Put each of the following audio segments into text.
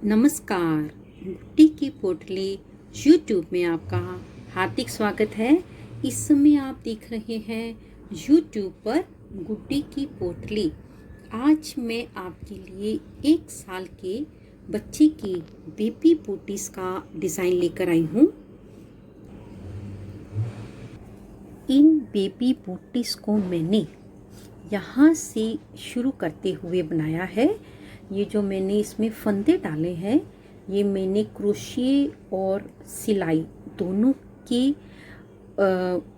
नमस्कार। गुड्डी की पोटली यूट्यूब में आपका हार्दिक स्वागत है। इस समय आप देख रहे हैं यूट्यूब पर गुड्डी की पोटली। आज मैं आपके लिए 1 साल के बच्चे की बेबी पोटीज का डिज़ाइन लेकर आई हूँ। इन बेबी पोटीज को मैंने यहाँ से शुरू करते हुए बनाया है। ये जो मैंने इसमें फंदे डाले हैं ये मैंने क्रोशिये और सिलाई दोनों के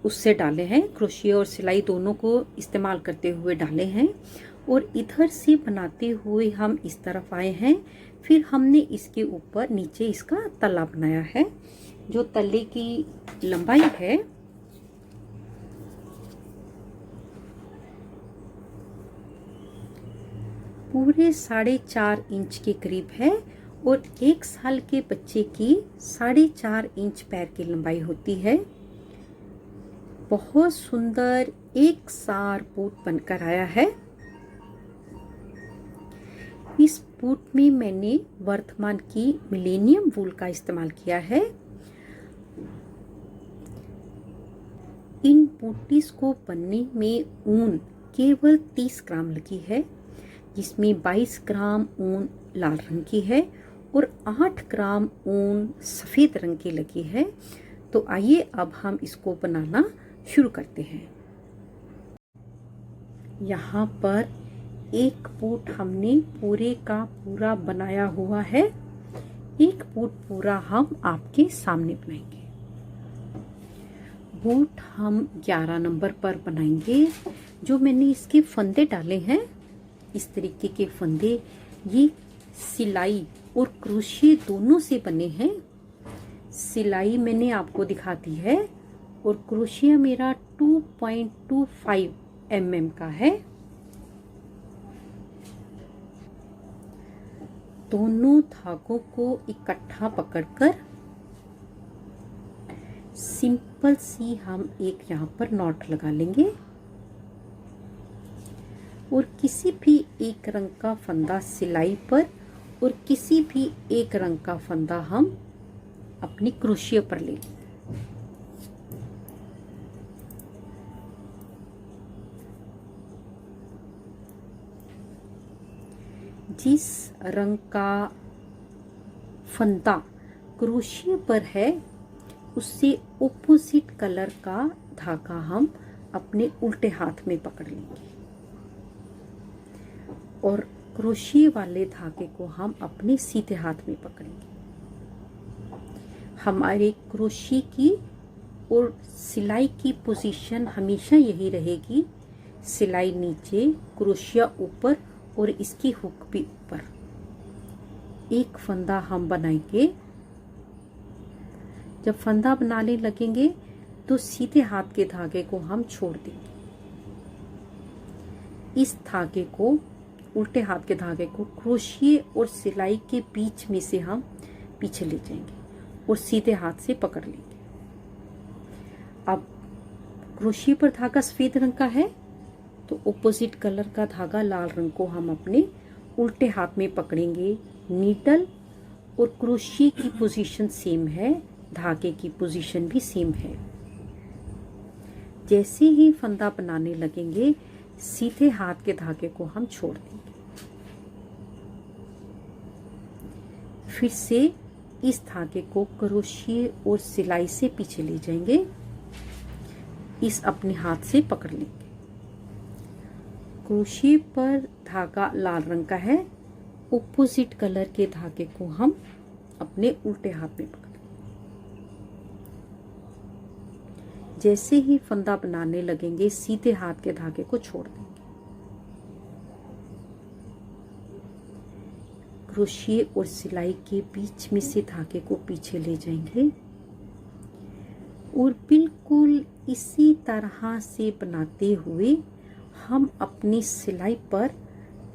उससे डाले हैं। क्रोशिये और सिलाई दोनों को इस्तेमाल करते हुए डाले हैं और इधर से बनाते हुए हम इस तरफ आए हैं। फिर हमने इसके ऊपर नीचे इसका तला बनाया है। जो तले की लंबाई है पूरे 4.5 इंच के करीब है और 1 साल के बच्चे की 4.5 इंच पैर की लंबाई होती है। बहुत सुंदर एक सार बूट बनकर आया है। इस बूट में मैंने वर्धमान की मिलेनियम वूल का इस्तेमाल किया है। इन बूटीज को बनने में ऊन केवल 30 ग्राम लगी है, जिसमें 22 ग्राम ऊन लाल रंग की है और 8 ग्राम ऊन सफ़ेद रंग की लगी है। तो आइए अब हम इसको बनाना शुरू करते हैं। यहाँ पर एक बूट हमने पूरे का पूरा बनाया हुआ है। एक बूट पूरा हम आपके सामने बनाएंगे। बूट हम 11 नंबर पर बनाएंगे। जो मैंने इसके फंदे डाले हैं इस तरीके के फंदे, ये सिलाई और क्रोशिये दोनों से बने हैं। सिलाई मैंने आपको दिखा दी है और क्रोशिया मेरा 2.25 mm का है। दोनों धागों को इकट्ठा पकड़कर सिंपल सी हम एक यहाँ पर नॉट लगा लेंगे और किसी भी एक रंग का फंदा सिलाई पर और किसी भी एक रंग का फंदा हम अपनी क्रोशिये पर ले लेंगे। जिस रंग का फंदा क्रोशिये पर है उससे ऑपोजिट कलर का धागा हम अपने उल्टे हाथ में पकड़ लेंगे और क्रोशिये वाले धागे को हम अपने सीधे हाथ में पकड़ेंगे। हमारे क्रोशिये की और सिलाई की पोजीशन हमेशा यही रहेगी। सिलाई नीचे, क्रोशिया ऊपर और इसकी हुक भी ऊपर। एक फंदा हम बनाएंगे। जब फंदा बनाने लगेंगे तो सीधे हाथ के धागे को हम छोड़ देंगे। इस धागे को, उल्टे हाथ के धागे को क्रोशिये और सिलाई के बीच में से हम पीछे ले जाएंगे और सीधे हाथ से पकड़ लेंगे। अब क्रोशिये पर धागा सफेद रंग का है तो ऑपोजिट कलर का धागा लाल रंग को हम अपने उल्टे हाथ में पकड़ेंगे। नीडल और क्रोशिये की पोजीशन सेम है, धागे की पोजीशन भी सेम है। जैसे ही फंदा बनाने लगेंगे सीधे हाथ के धागे को हम छोड़ देंगे। फिर से इस धागे को क्रोशिये और सिलाई से पीछे ले जाएंगे। इस अपने हाथ से पकड़ लेंगे। क्रोशिये पर धागा लाल रंग का है, ऑपोजिट कलर के धागे को हम अपने उल्टे हाथ में पकड़। जैसे ही फंदा बनाने लगेंगे सीधे हाथ के धागे को छोड़ देंगे। क्रोशिये और सिलाई के बीच में से धागे को पीछे ले जाएंगे और बिल्कुल इसी तरह से बनाते हुए हम अपनी सिलाई पर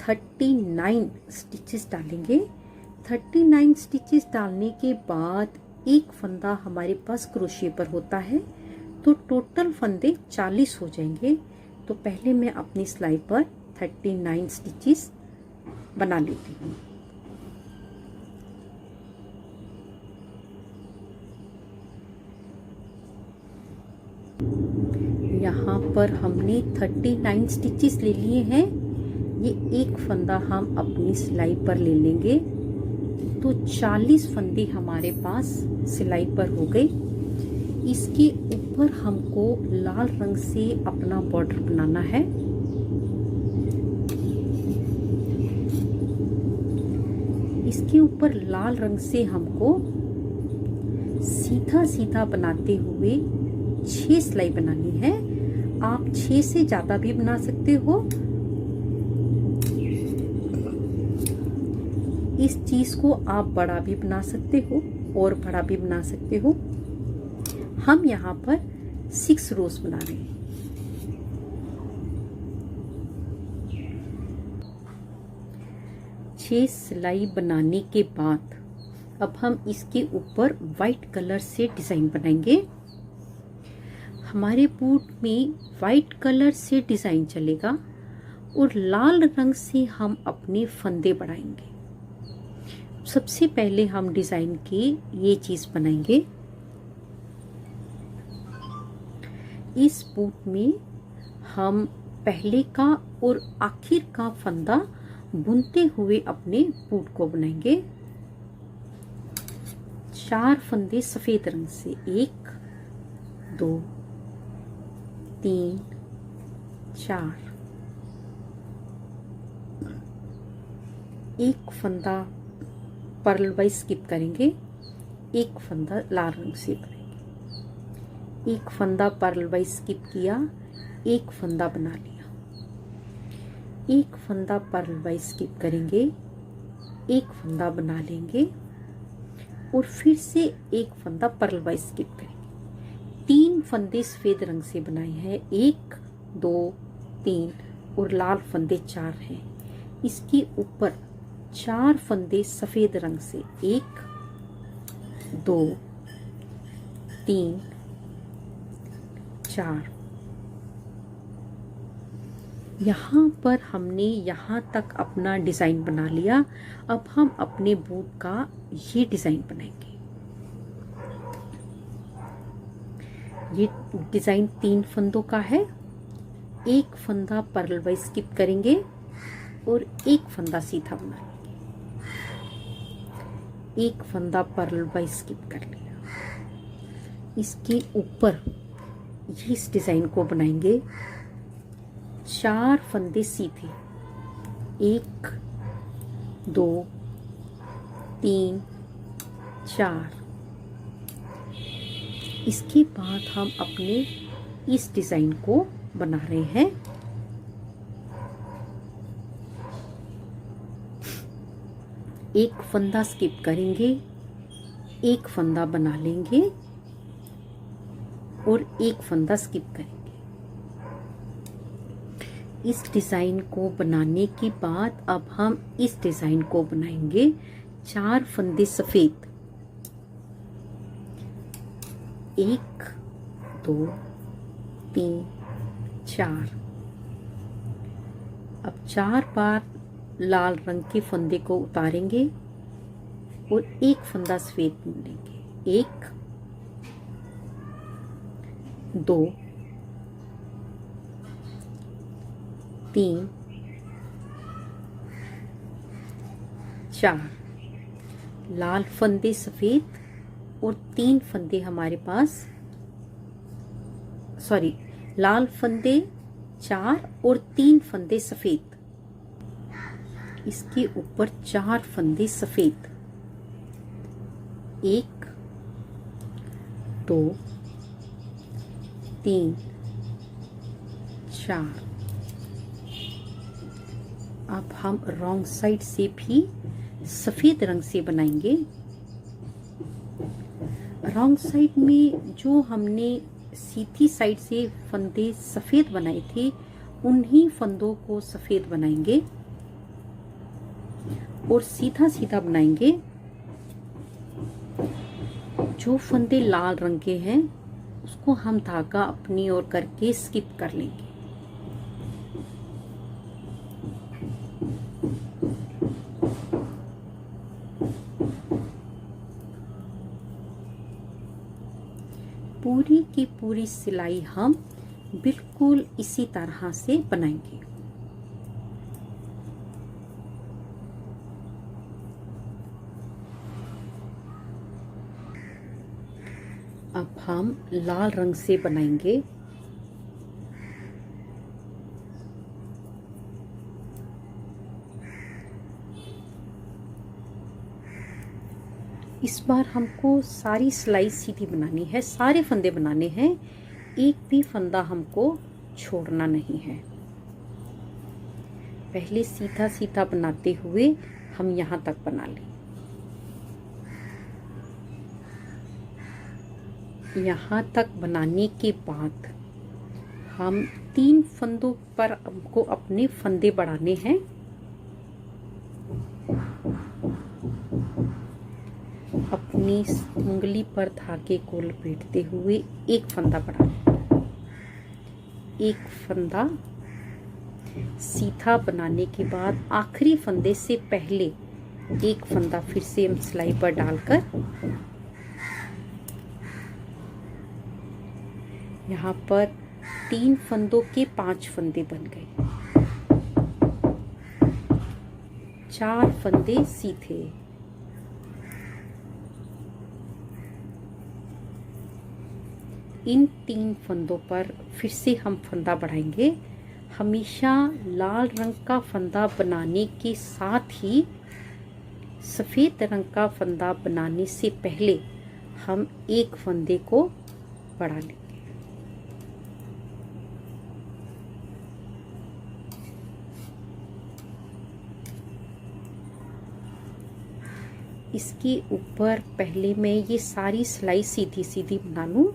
39 स्टिचेस डालेंगे। 39 स्टिचेस डालने के बाद एक फंदा हमारे पास क्रोशिये पर होता है तो टोटल फंदे 40 हो जाएंगे। तो पहले मैं अपनी सिलाई पर 39 स्टिचेस बना लेती हूँ। यहाँ पर हमने 39 स्टिचेस ले लिए हैं। ये एक फंदा हम अपनी सिलाई पर ले लेंगे तो 40 फंदे हमारे पास सिलाई पर हो गए। इसके ऊपर हमको लाल रंग से अपना बॉर्डर बनाना है। इसके ऊपर लाल रंग से हमको सीधा सीधा बनाते हुए 6 सिलाई बनानी है। आप 6 से ज्यादा भी बना सकते हो। इस चीज को आप बड़ा भी बना सकते हो और बड़ा भी बना सकते हो। हम यहाँ पर 6 रोज बना रहे हैं। छह सिलाई बनाने के बाद अब हम इसके ऊपर वाइट कलर से डिजाइन बनाएंगे। हमारे बूट में वाइट कलर से डिजाइन चलेगा और लाल रंग से हम अपने फंदे बढ़ाएंगे। सबसे पहले हम डिजाइन की ये चीज बनाएंगे। इस बूट में हम पहले का और आखिर का फंदा बुनते हुए अपने बूट को बनाएंगे। 4 फंदे सफेद रंग से, 1 2 3 4। एक फंदा पर्ल वाइज स्किप करेंगे, एक फंदा लाल रंग से बनाएंगे। एक फंदा पर्ल वाइज स्किप किया, एक फंदा बना लिया। एक फंदा पर्ल वाइज स्किप करेंगे, एक फंदा बना लेंगे और फिर से एक फंदा पर्ल वाइज स्किप करेंगे। 3 फंदे सफेद रंग से बनाए हैं, 1 2 3 और लाल फंदे 4 हैं। इसके ऊपर 4 फंदे सफेद रंग से, 1 2 3 4। यहाँ पर हमने यहाँ तक अपना डिजाइन बना लिया। अब हम अपने बूट का ये डिजाइन बनाएंगे। ये डिजाइन 3 फंदों का है। एक फंदा पर्ल वाइज स्किप करेंगे और एक फंदा सीधा बना लेंगे। एक फंदा पर्ल वाइज स्किप कर लिया। इसके ऊपर इस डिजाइन को बनाएंगे। 4 फंदे सीधे, 1 2 3 4। इसके बाद हम अपने इस डिजाइन को बना रहे हैं। एक फंदा स्किप करेंगे, एक फंदा बना लेंगे और एक फंदा स्किप करेंगे। इस डिजाइन को बनाने के बाद अब हम इस डिजाइन को बनाएंगे। 4 फंदे सफेद, 1 2 3 4। अब 4 बार लाल रंग के फंदे को उतारेंगे और एक फंदा सफेद बुनेंगे। 1 2 3 4। लाल फंदे सफेद और 3 फंदे हमारे पास, सॉरी, लाल फंदे 4 और 3 फंदे सफेद। इसके ऊपर 4 फंदे सफेद, 1 2 3 4। अब हम रॉन्ग साइड से भी सफेद रंग से बनाएंगे। रॉन्ग साइड में जो हमने सीधी साइड से फंदे सफेद बनाए थे, उन्हीं फंदों को सफेद बनाएंगे और सीधा सीधा बनाएंगे। जो फंदे लाल रंग के हैं उसको हम धागा अपनी ओर करके स्किप कर लेंगे। पूरी की पूरी सिलाई हम बिल्कुल इसी तरह से बनाएंगे। अब हम लाल रंग से बनाएंगे। इस बार हमको सारी सिलाई सीधी बनानी है, सारे फंदे बनाने हैं, एक भी फंदा हमको छोड़ना नहीं है। पहले सीधा सीधा बनाते हुए हम यहाँ तक बना लें। यहाँ तक बनाने के बाद हम 3 फंदों पर हमको अपने फंदे बढ़ाने हैं। अपनी उंगली पर धागे को लपेटते हुए एक फंदा बढ़ाना, एक फंदा सीधा बनाने के बाद आखिरी फंदे से पहले एक फंदा फिर से हम सिलाई पर डालकर यहाँ पर 3 फंदों के 5 फंदे बन गए। 4 फंदे सीधे, इन 3 फंदों पर फिर से हम फंदा बढ़ाएंगे। हमेशा लाल रंग का फंदा बनाने के साथ ही सफ़ेद रंग का फंदा बनाने से पहले हम एक फंदे को बढ़ा लेंगे। इसके ऊपर पहले मैं ये सारी सिलाई सीधी सीधी बना लूं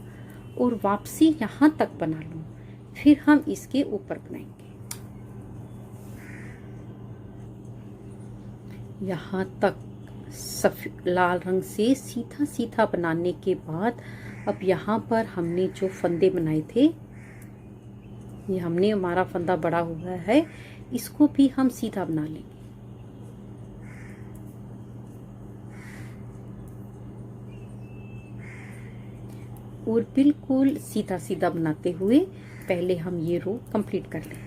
और वापसी यहाँ तक बना लूं, फिर हम इसके ऊपर बनाएंगे। यहाँ तक लाल रंग से सीधा सीधा बनाने के बाद अब यहाँ पर हमने जो फंदे बनाए थे, ये हमने हमारा फंदा बड़ा हुआ है, इसको भी हम सीधा बना लेंगे। और बिल्कुल सीधा सीधा बनाते हुए पहले हम ये रो कंप्लीट कर लें।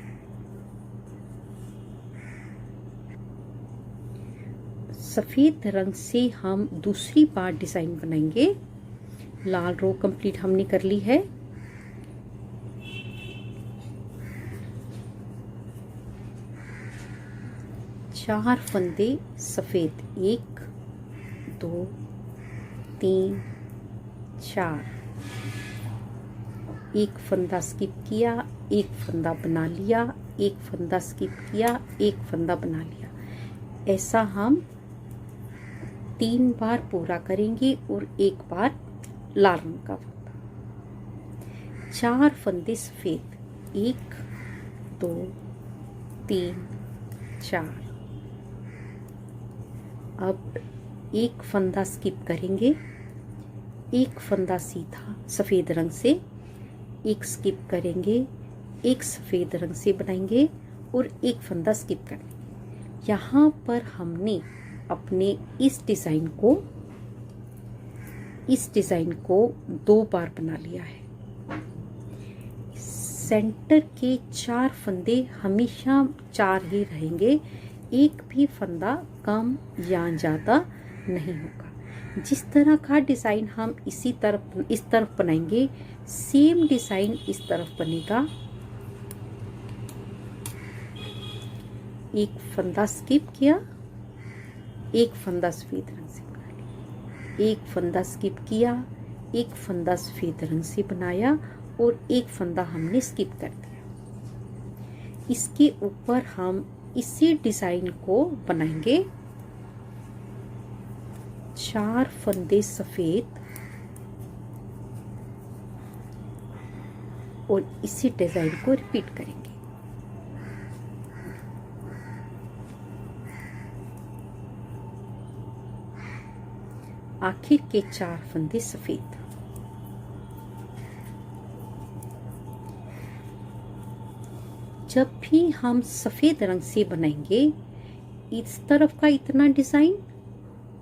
सफ़ेद रंग से हम दूसरी बार डिज़ाइन बनाएंगे। लाल रो कंप्लीट हमने कर ली है। चार फंदे सफ़ेद, 1 2 3 4, एक फंदा स्किप किया, एक फंदा बना लिया, एक फंदा स्किप किया, एक फंदा बना लिया। ऐसा हम 3 बार पूरा करेंगे और एक बार लाल रंग का फंदा। 4 फंदे सफेद, 1 2 3 4। अब एक फंदा स्किप करेंगे, एक फंदा सीधा सफेद रंग से, एक स्किप करेंगे, एक सफेद रंग से बनाएंगे और एक फंदा स्किप करेंगे। यहाँ पर हमने अपने इस डिज़ाइन को 2 बार बना लिया है। सेंटर के 4 फंदे हमेशा 4 ही रहेंगे, एक भी फंदा कम या ज़्यादा नहीं होगा। जिस तरह का डिज़ाइन हम इस तरफ बनाएंगे, सेम डिज़ाइन इस तरफ बनेगा। एक फंदा स्किप किया, एक फंदा सफेद रंग से बना लिया, एक फंदा स्किप किया, एक फंदा सफेद रंग से बनाया और एक फंदा हमने स्किप कर दिया। इसके ऊपर हम इसी डिज़ाइन को बनाएंगे। 4 फंदे सफेद और इसी डिजाइन को रिपीट करेंगे। आखिर के 4 फंदे सफेद। जब भी हम सफेद रंग से बनाएंगे, इस तरफ का इतना डिजाइन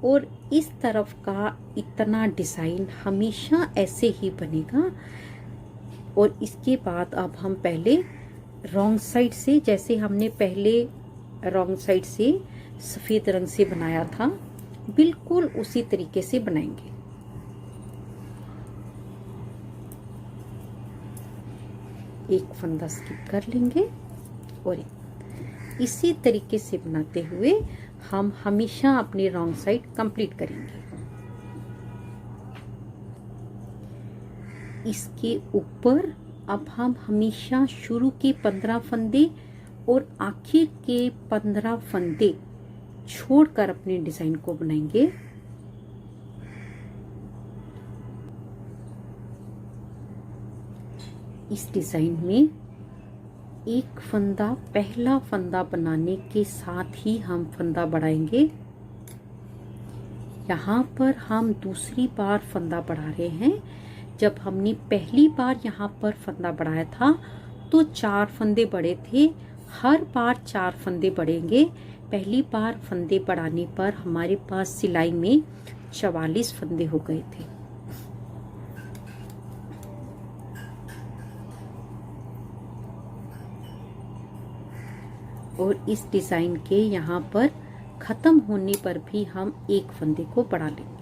और इस तरफ का इतना डिज़ाइन हमेशा ऐसे ही बनेगा। और इसके बाद अब हम पहले रॉन्ग साइड से, जैसे हमने पहले रॉन्ग साइड से सफ़ेद रंग से बनाया था, बिल्कुल उसी तरीके से बनाएंगे। एक फंदा स्किप कर लेंगे और इसी तरीके से बनाते हुए हम हमेशा अपनी रॉन्ग साइड कंप्लीट करेंगे। इसके ऊपर अब हम हमेशा शुरू के 15 फंदे और आखिर के 15 फंदे छोड़कर अपने डिजाइन को बनाएंगे। इस डिजाइन में एक फंदा, पहला फंदा बनाने के साथ ही हम फंदा बढ़ाएंगे। यहाँ पर हम दूसरी बार फंदा बढ़ा रहे हैं। जब हमने पहली बार यहाँ पर फंदा बढ़ाया था तो 4 फंदे बढ़े थे, हर बार 4 फंदे बढ़ेंगे। पहली बार फंदे बढ़ाने पर हमारे पास सिलाई में 44 फंदे हो गए थे। और इस डिजाइन के यहाँ पर खत्म होने पर भी हम एक फंदे को बढ़ा लेंगे।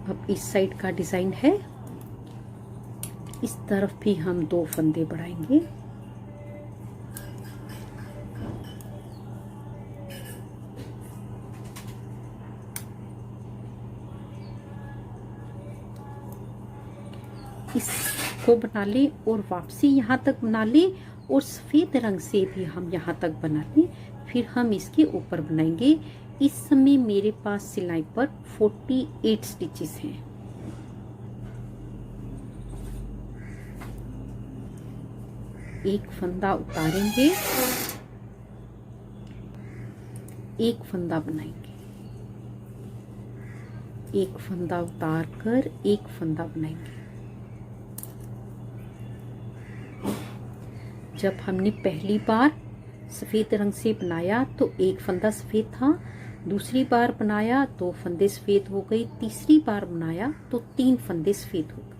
अब इस साइड का डिजाइन है, इस तरफ भी हम 2 फंदे बढ़ाएंगे। इसको बना ले और वापसी यहाँ तक बना ले और सफेद रंग से भी हम यहाँ तक बना लें, फिर हम इसके ऊपर बनाएंगे। इस समय मेरे पास सिलाई पर 48 स्टिचेस हैं। एक फंदा उतारेंगे, एक फंदा बनाएंगे, एक फंदा उतार कर एक फंदा बनाएंगे। जब हमने पहली बार सफेद रंग से बनाया तो एक फंदा सफेद था, दूसरी बार बनाया 2 फंदे सफेद हो गए, तीसरी बार बनाया तो 3 फंदे सफेद हो गए।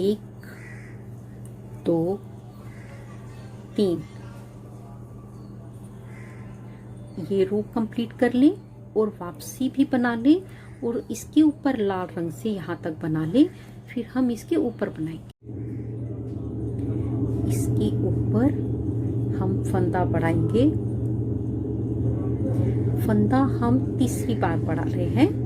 एक, 2, 3 ये रो कंप्लीट कर लें और वापसी भी बना लें और इसके ऊपर लाल रंग से यहाँ तक बना लें, फिर हम इसके ऊपर बनाएंगे। इसके ऊपर हम फंदा बढ़ाएंगे। फंदा हम तीसरी बार बढ़ा रहे हैं।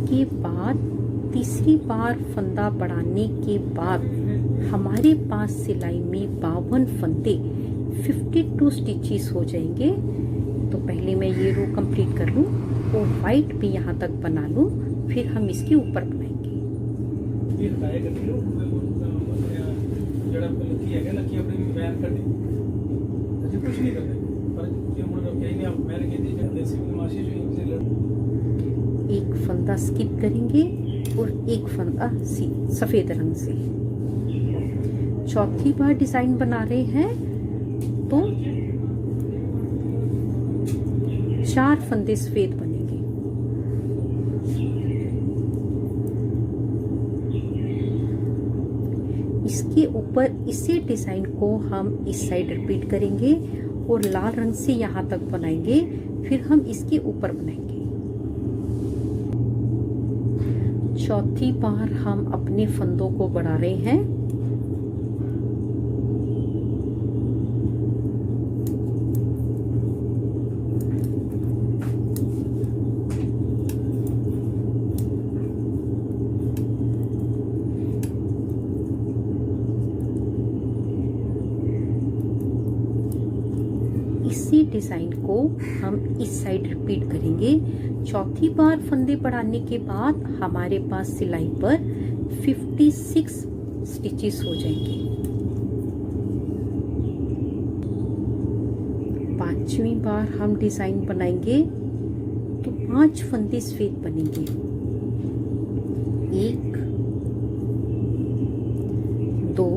के बाद तीसरी बार फंदा बढ़ाने के बाद हमारे पास सिलाई में 52 फंदे 52 स्टिचेस हो जाएंगे। तो पहले मैं ये रो कंप्लीट कर लूँ और वाइट भी यहाँ तक बना लूँ, फिर हम इसके ऊपर बनाएंगे। एक फंदा स्किप करेंगे और एक फंदा सफेद रंग से। चौथी बार डिजाइन बना रहे हैं तो 4 फंदे सफेद बनेंगे। इसके ऊपर इसी डिजाइन को हम इस साइड रिपीट करेंगे और लाल रंग से यहाँ तक बनाएंगे, फिर हम इसके ऊपर बनाएंगे। चौथी बार हम अपने फंदों को बढ़ा रहे हैं। इसी डिजाइन को हम इस साइड रिपीट करेंगे। चौथी बार फंदे बढ़ाने के बाद हमारे पास सिलाई पर 56 स्टिचेस हो जाएंगे। पांचवी बार हम डिजाइन बनाएंगे तो 5 फंदे सफेद बनेंगे। 1 2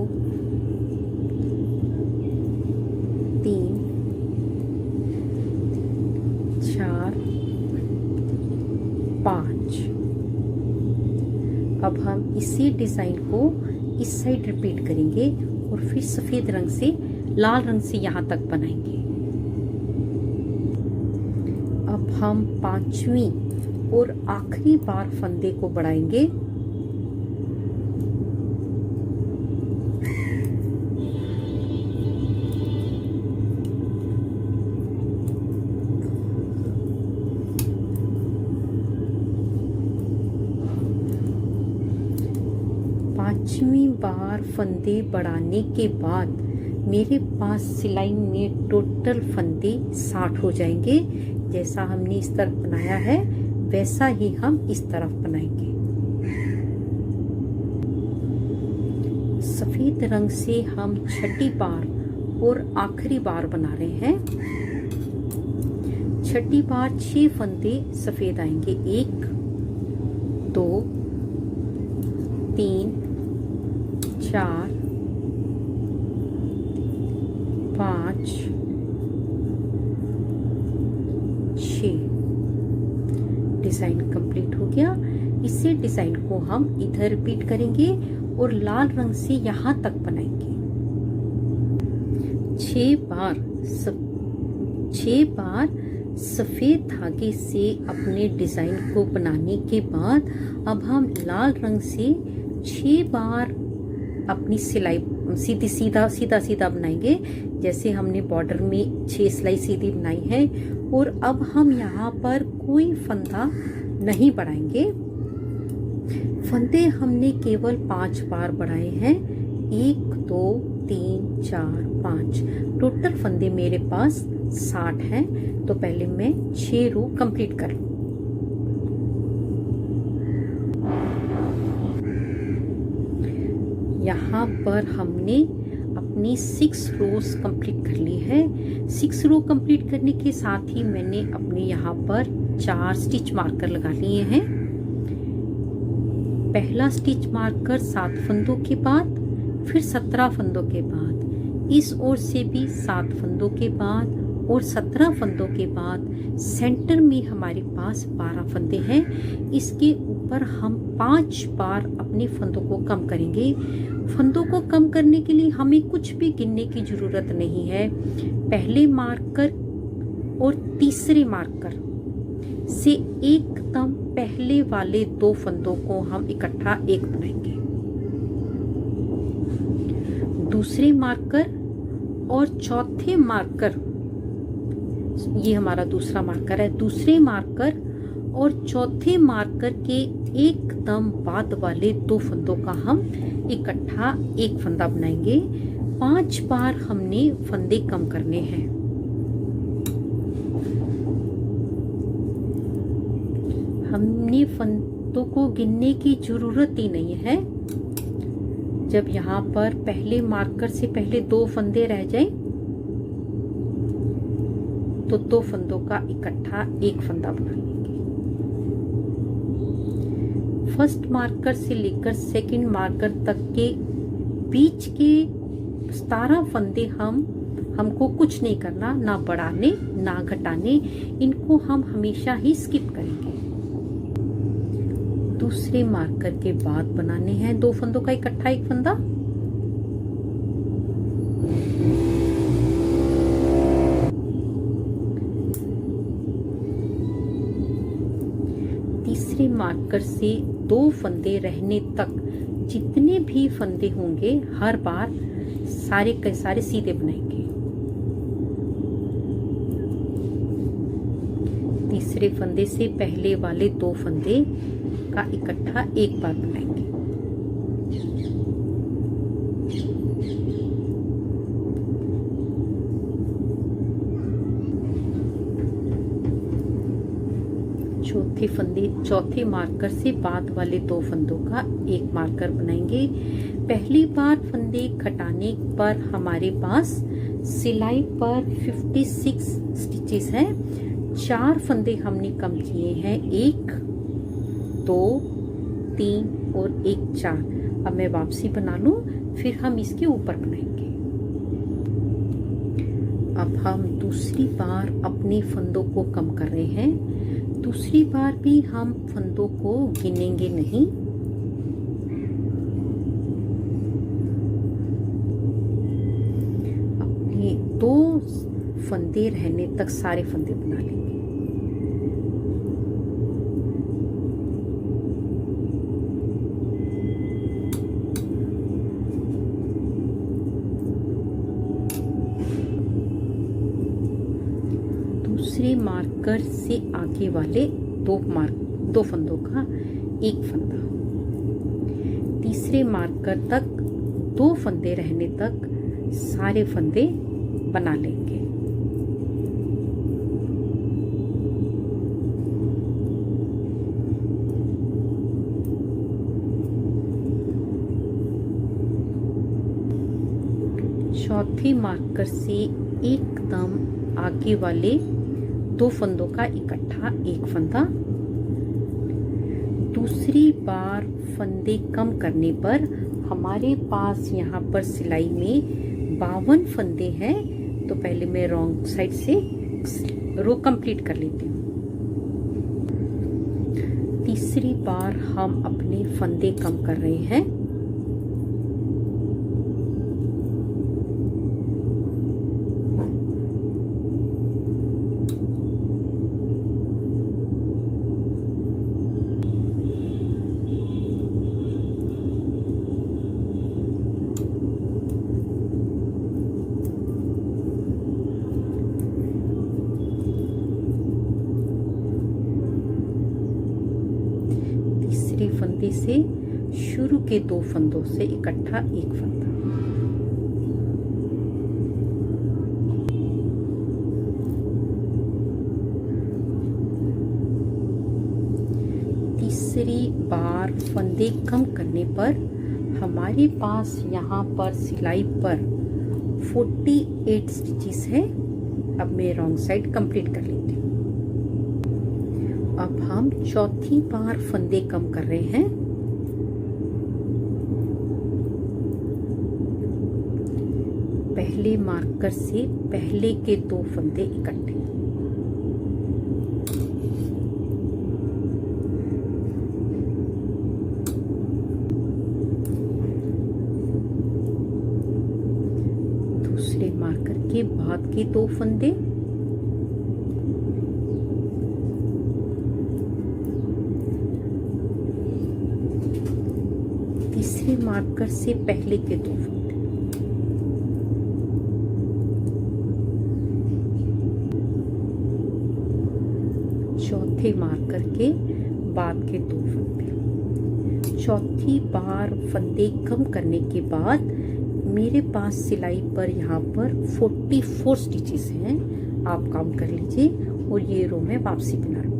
3 4 5। अब हम इसी डिजाइन को इस साइड रिपीट करेंगे और फिर सफेद रंग से लाल रंग से यहां तक बनाएंगे। अब हम पांचवी और आखिरी बार फंदे को बढ़ाएंगे। पांचवी बार फंदे बढ़ाने के बाद मेरे पास सिलाई में टोटल फंदे 60 हो जाएंगे। जैसा हमने इस तरफ बनाया है वैसा ही हम इस तरफ बनाएंगे। सफेद रंग से हम छठी बार और आखिरी बार बना रहे हैं। छठी बार 6 फंदे सफेद आएंगे। 1 2 3 4 5 6। डिजाइन कंप्लीट हो गया। इसी डिजाइन को हम इधर रिपीट करेंगे और लाल रंग से यहां तक बनाएंगे। 6 बार सफेद धागे से अपने डिजाइन को बनाने के बाद अब हम लाल रंग से 6 बार अपनी सिलाई सीधा बनाएंगे। जैसे हमने बॉर्डर में 6 सिलाई सीधी बनाई है और अब हम यहाँ पर कोई फंदा नहीं बढ़ाएंगे। फंदे हमने केवल 5 बार बढ़ाए हैं। 1 2 3 4 5। टोटल फंदे मेरे पास 60 हैं। तो पहले मैं 6 रो कंप्लीट कर लूं। यहाँ पर हमने अपनी 6 रोज कंप्लीट कर ली है। 6 रो कंप्लीट करने के साथ ही मैंने अपने यहाँ पर 4 स्टिच मार्कर लगा लिए हैं। पहला स्टिच मार्कर 7 फंदों के बाद, फिर 17 फंदों के बाद, इस ओर से भी 7 फंदों के बाद और 17 फंदों के बाद सेंटर में हमारे पास 12 फंदे हैं। इसके ऊपर हम 5 बार अपने फंदों को कम करेंगे। फंदों को कम करने के लिए हमें कुछ भी गिनने की जरूरत नहीं है। पहले मार्कर और तीसरे मार्कर से एकदम पहले वाले 2 फंदों को हम इकट्ठा एक बनाएंगे। दूसरे मार्कर और चौथे मार्कर, ये हमारा दूसरा मार्कर है। दूसरे मार्कर और चौथे मार्कर के एकदम बाद वाले 2 फंदों का हम इकट्ठा एक फंदा बनाएंगे। 5 बार हमने फंदे कम करने हैं। हमने फंदों को गिनने की जरूरत ही नहीं है। जब यहाँ पर पहले मार्कर से पहले 2 फंदे रह जाएं, तो 2 फंदों का इकट्ठा एक फंदा बना लेंगे। फर्स्ट मार्कर से लेकर सेकंड मार्कर तक के बीच के 17 फंदे हमको कुछ नहीं करना, ना बढ़ाने ना घटाने। इनको हम हमेशा ही स्किप करेंगे। दूसरे मार्कर के बाद बनाने हैं 2 फंदों का इकट्ठा एक फंदा। तीसरे मार्कर से 2 फंदे रहने तक जितने भी फंदे होंगे हर बार सारे के सारे सीधे बनाएंगे। तीसरे फंदे से पहले वाले 2 फंदे का इकट्ठा एक बार बनाएंगे। चौथे मार्कर से बाद वाले 2 फंदों का एक मार्कर बनाएंगे। पहली बार फंदे घटाने पर हमारे पास सिलाई पर 56 स्टिचेस हैं। 4 फंदे हमने कम किए हैं, 1 2 3 और 1 4। अब मैं वापसी बना लूं, फिर हम इसके ऊपर बनाएंगे। अब हम दूसरी बार अपने फंदों को कम कर रहे हैं। दूसरी बार भी हम फंदों को गिनेंगे नहीं, अपने 2 फंदे रहने तक सारे फंदे बना लेंगे। दूसरे मार्कर से आगे वाले 2 फंदों का एक फंदा। तीसरे मार्कर तक 2 फंदे रहने तक सारे फंदे बना लेंगे। चौथे मार्कर से एकदम आगे वाले 2 फंदों का इकट्ठा एक फंदा। दूसरी बार फंदे कम करने पर हमारे पास यहाँ पर सिलाई में 52 फंदे हैं, तो पहले मैं रॉन्ग साइड से रो कंप्लीट कर लेती हूँ। तीसरी बार हम अपने फंदे कम कर रहे हैं। फंदे से शुरू के 2 फंदों से इकट्ठा एक फंदा। तीसरी बार फंदे कम करने पर हमारे पास यहाँ पर सिलाई पर 48 स्टिचेस है। अब मैं रॉन्ग साइड कंप्लीट कर लेती हूँ। अब हम चौथी बार फंदे कम कर रहे हैं। पहले मार्कर से पहले के 2 फंदे इकट्ठे। दूसरे मार्कर के बाद के 2 फंदे। तीसरे मार्कर से पहले के 2 फंदे। चौथे मार्कर के बाद के 2 फंदे। चौथी बार फंदे कम करने के बाद मेरे पास सिलाई पर यहाँ पर 44 स्टिचेस हैं। आप काउंट कर लीजिए और ये रो में वापसी बना रही हूँ।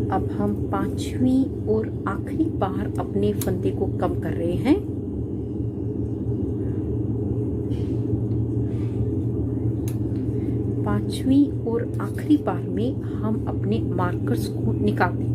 अब हम 5वीं और आखिरी बार अपने फंदे को कम कर रहे हैं। पांचवी और आखिरी बार में हम अपने मार्कर्स को निकाल देंगे।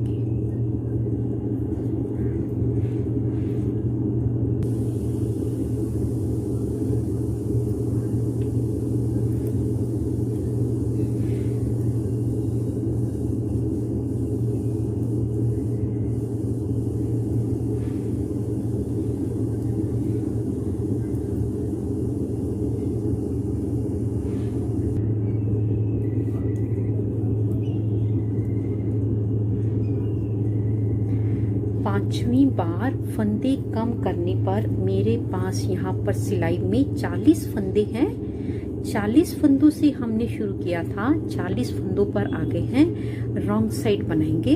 5वीं बार फंदे कम करने पर मेरे पास यहाँ पर सिलाई में 40 फंदे हैं। 40 फंदों से हमने शुरू किया था, 40 फंदों पर आ गए हैं। रॉन्ग साइड बनाएंगे।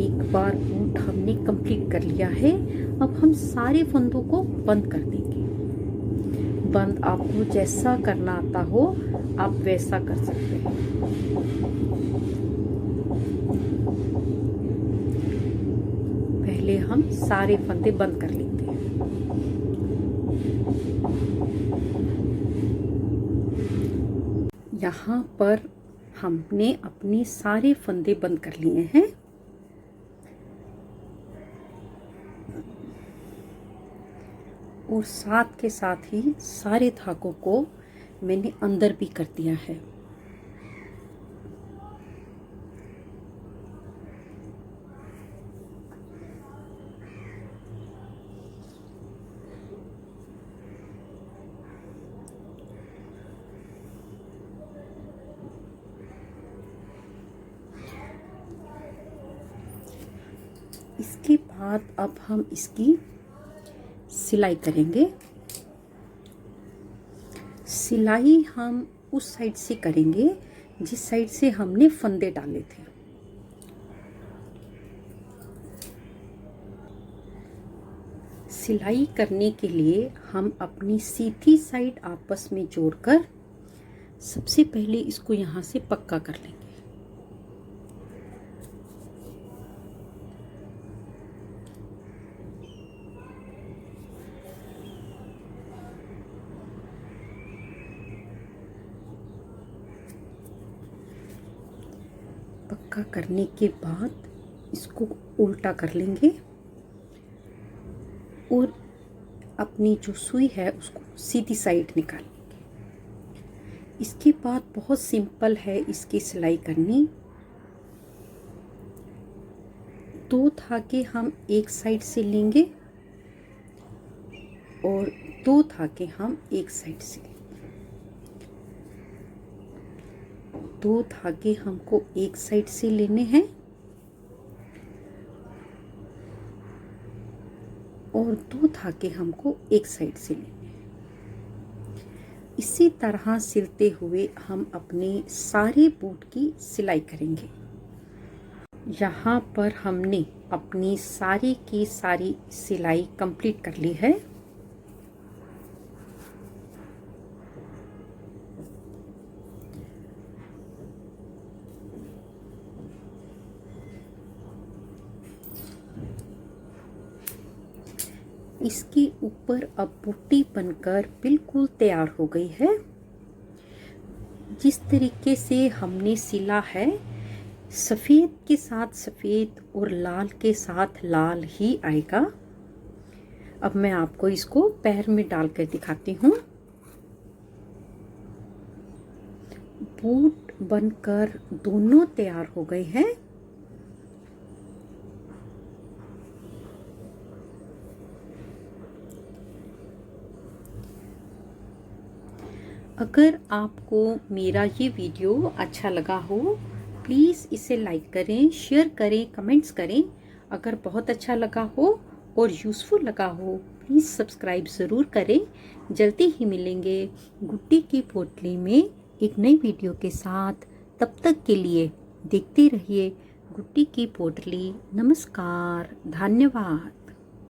एक बार बूट हमने कंप्लीट कर लिया है। अब हम सारे फंदों को बंद कर देंगे। बंद आपको जैसा करना आता हो आप वैसा कर सकते हैं। पहले हम सारे फंदे बंद कर लेते हैं। यहाँ पर हमने अपने सारे फंदे बंद कर लिए हैं। और साथ के साथ ही सारे धागों को मैंने अंदर भी कर दिया है। इसके बाद अब हम इसकी सिलाई करेंगे। सिलाई हम उस साइड से करेंगे जिस साइड से हमने फंदे डाले थे। सिलाई करने के लिए हम अपनी सीधी साइड आपस में जोड़कर सबसे पहले इसको यहाँ से पक्का कर लेंगे। पक्का करने के बाद इसको उल्टा कर लेंगे और अपनी जो सुई है उसको सीधी साइड निकालेंगे। इसके बाद बहुत सिंपल है इसकी सिलाई करनी। 2 धागे हम एक साइड से लेंगे और 2 धागे हम एक साइड से लेंगे। 2 धागे हमको एक साइड से लेने हैं और 2 धागे हमको एक साइड से लेने हैं। इसी तरह सिलते हुए हम अपने सारे बूट की सिलाई करेंगे। यहाँ पर हमने अपनी सारी की सारी सिलाई कंप्लीट कर ली है। इसके ऊपर अब बूटी बनकर बिल्कुल तैयार हो गई है। जिस तरीके से हमने सिला है, सफ़ेद के साथ सफ़ेद और लाल के साथ लाल ही आएगा। अब मैं आपको इसको पैर में डालकर दिखाती हूँ। बूट बनकर दोनों तैयार हो गए हैं। अगर आपको मेरा ये वीडियो अच्छा लगा हो, प्लीज़ इसे लाइक करें, शेयर करें, कमेंट्स करें। अगर बहुत अच्छा लगा हो और यूज़फुल लगा हो, प्लीज़ सब्सक्राइब ज़रूर करें। जल्दी ही मिलेंगे गुड्डी की पोटली में एक नई वीडियो के साथ। तब तक के लिए देखते रहिए गुड्डी की पोटली। नमस्कार, धन्यवाद।